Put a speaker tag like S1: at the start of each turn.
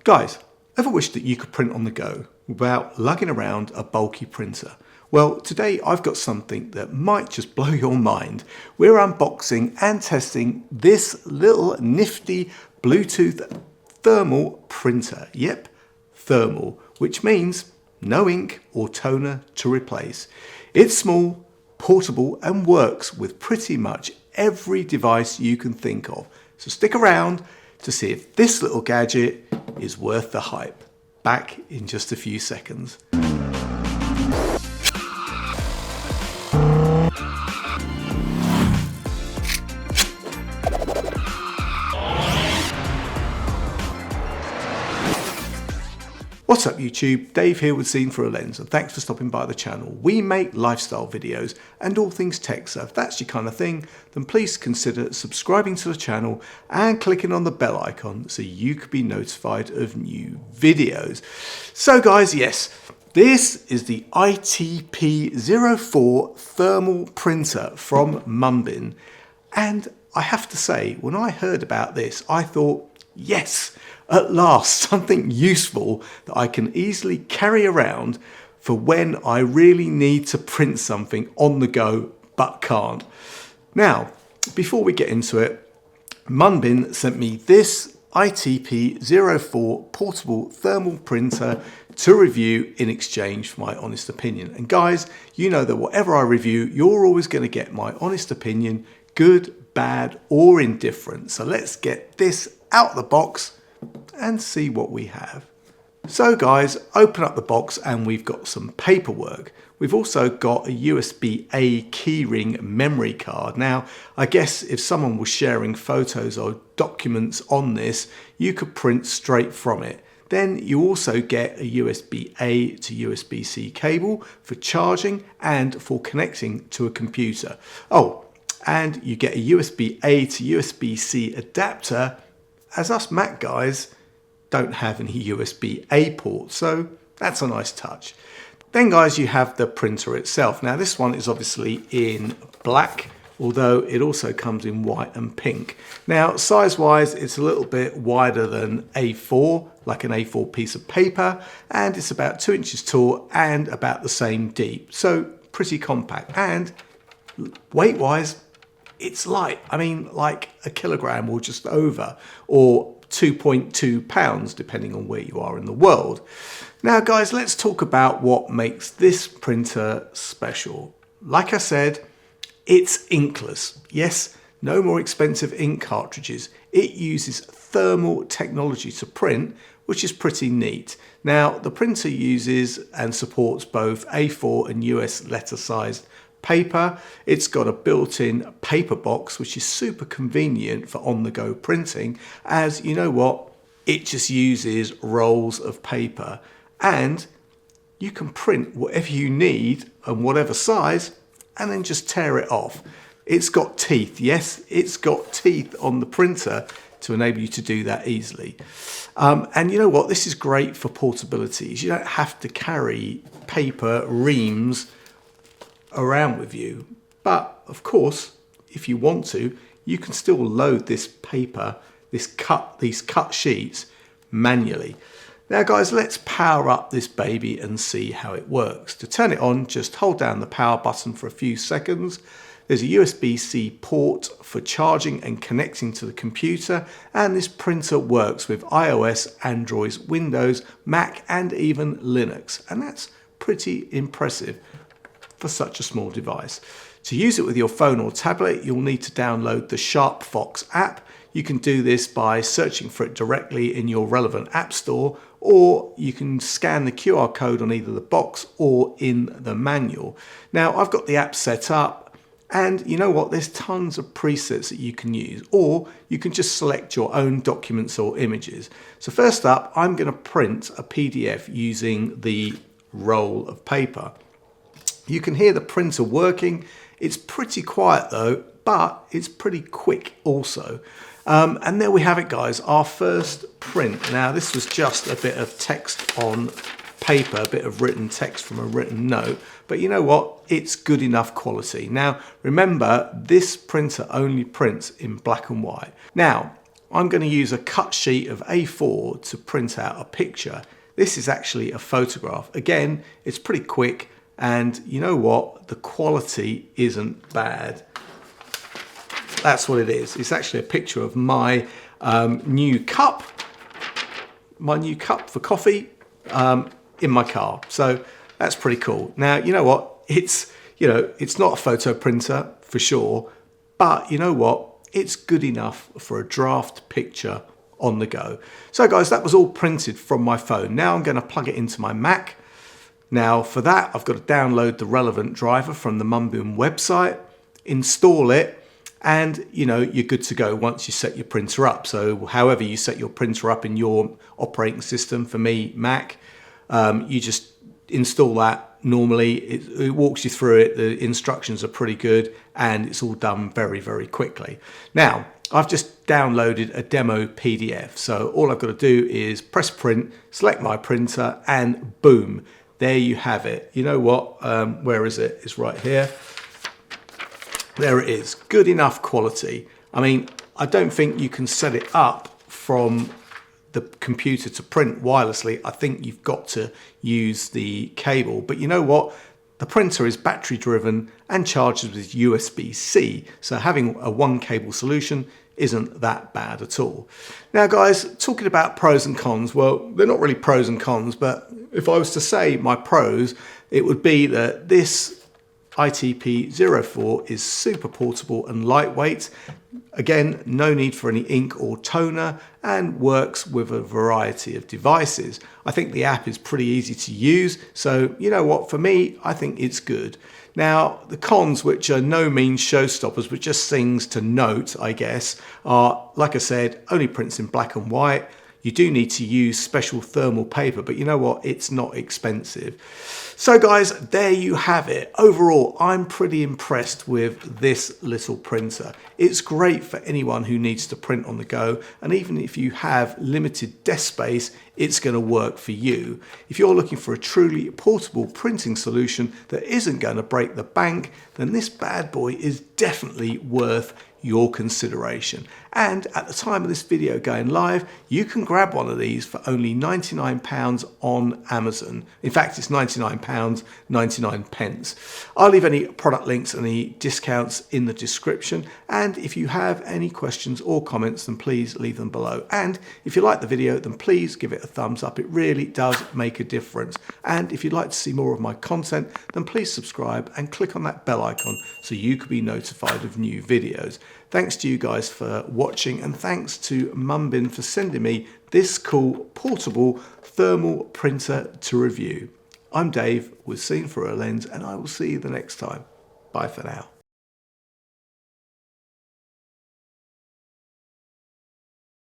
S1: Guys, ever wished that you could print on the go without lugging around a bulky printer? Well, today I've got something that might just blow your mind. We're unboxing and testing this little nifty Bluetooth thermal printer. Yep, thermal, which means no ink or toner to replace. It's small, portable, and works with pretty much every device you can think of. So stick around to see if this little gadget is worth the hype. Back in just a few seconds. What's up YouTube, Dave here with Seen Through a Lens, and thanks for stopping by the channel. We make lifestyle videos and all things tech, so if that's your kind of thing, then please consider subscribing to the channel and clicking on the bell icon so you could be notified of new videos. So guys, yes, this is the ITP04 thermal printer from Munbyn, and I have to say, when I heard about this, I thought, yes, at last, something useful that I can easily carry around for when I really need to print something on the go but can't. Now, before we get into it, Munbyn sent me this ITP04 portable thermal printer to review in exchange for my honest opinion. And guys, you know that whatever I review, you're always going to get my honest opinion, good, bad, or indifferent. So let's get this out of the box and see what we have. So guys, open up the box and we've got some paperwork. We've also got a USB-A keyring memory card. Now, I guess if someone was sharing photos or documents on this, you could print straight from it. Then you also get a USB-A to USB-C cable for charging and for connecting to a computer. Oh, and you get a USB-A to USB-C adapter, as us Mac guys don't have any USB-A ports, so that's a nice touch. Then guys, you have the printer itself. Now this one is obviously in black, although it also comes in white and pink. Now size wise, it's a little bit wider than A4, like an A4 piece of paper, and it's about 2 inches tall and about the same deep, so pretty compact. And weight wise, it's light. I mean, like a kilogram or just over, or 2.2 pounds, depending on where you are in the world. Now guys, let's talk about what makes this printer special. Like I said, it's inkless. Yes, no more expensive ink cartridges. It uses thermal technology to print, which is pretty neat. Now, the printer uses and supports both A4 and US letter sized paper. It's got a built-in paper box, which is super convenient for on-the-go printing, as you know what, it just uses rolls of paper and you can print whatever you need and whatever size and then just tear it off. It's got teeth. Yes, it's got teeth on the printer to enable you to do that easily. And you know what, this is great for portabilities. You don't have to carry paper reams around with you, but of course if you want to, you can still load this paper, these cut sheets manually. Now guys, let's power up this baby and see how it works. To turn it on, just hold down the power button for a few seconds. There's a USB-C port for charging and connecting to the computer, and this printer works with iOS, Android, Windows, Mac, and even Linux, and that's pretty impressive for such a small device. To use it with your phone or tablet, you'll need to download the SharpFox app. You can do this by searching for it directly in your relevant app store, or you can scan the QR code on either the box or in the manual. Now, I've got the app set up, and you know what, there's tons of presets that you can use, or you can just select your own documents or images. So first up, I'm going to print a PDF using the roll of paper. You can hear the printer working. It's pretty quiet though, but it's pretty quick also. And there we have it guys, our first print. Now this was just a bit of text on paper, a bit of written text from a written note, but you know what, it's good enough quality. Now remember, this printer only prints in black and white. Now I'm going to use a cut sheet of A4 to print out a picture. This is actually a photograph. Again, it's pretty quick, and you know what? The quality isn't bad. That's what it is. It's actually a picture of my new cup for coffee in my car. So that's pretty cool. Now, you know what? It's not a photo printer for sure, but you know what? It's good enough for a draft picture on the go. So guys, that was all printed from my phone. Now I'm going to plug it into my Mac. Now for that, I've got to download the relevant driver from the Mumbin website, install it, and you're good to go once you set your printer up. So however you set your printer up in your operating system, for me, Mac, you just install that. Normally it walks you through it. The instructions are pretty good, and it's all done very, very quickly. Now, I've just downloaded a demo PDF. So all I've got to do is press print, select my printer, and boom, there you have it. You know what? Where is it? It's right here. There it is. Good enough quality. I mean, I don't think you can set it up from the computer to print wirelessly. I think you've got to use the cable, but you know what? The printer is battery driven and charges with USB-C, so having a one cable solution isn't that bad at all. Now guys, talking about pros and cons, well, they're not really pros and cons, but if I was to say my pros, it would be that this ITP04 is super portable and lightweight. Again, no need for any ink or toner, and works with a variety of devices. I think the app is pretty easy to use, so you know what, for me, I think it's good. Now, the cons, which are no means showstoppers, but just things to note, I guess, are, like I said, only prints in black and white. You do need to use special thermal paper, but you know what? It's not expensive. So guys, there you have it. Overall, I'm pretty impressed with this little printer. It's great for anyone who needs to print on the go, and even if you have limited desk space, it's going to work for you. If you're looking for a truly portable printing solution that isn't going to break the bank, then this bad boy is definitely worth your consideration. And at the time of this video going live, you can grab one of these for only £99 on Amazon. In fact, it's £99.99. I'll leave any product links and any discounts in the description. And if you have any questions or comments, then please leave them below. And if you like the video, then please give it a thumbs up. It really does make a difference. And if you'd like to see more of my content, then please subscribe and click on that bell icon so you can be notified of new videos. Thanks to you guys for watching, and thanks to Mumbin for sending me this cool portable thermal printer to review. I'm Dave with Seen Through a Lens, and I will see you the next time. Bye for now.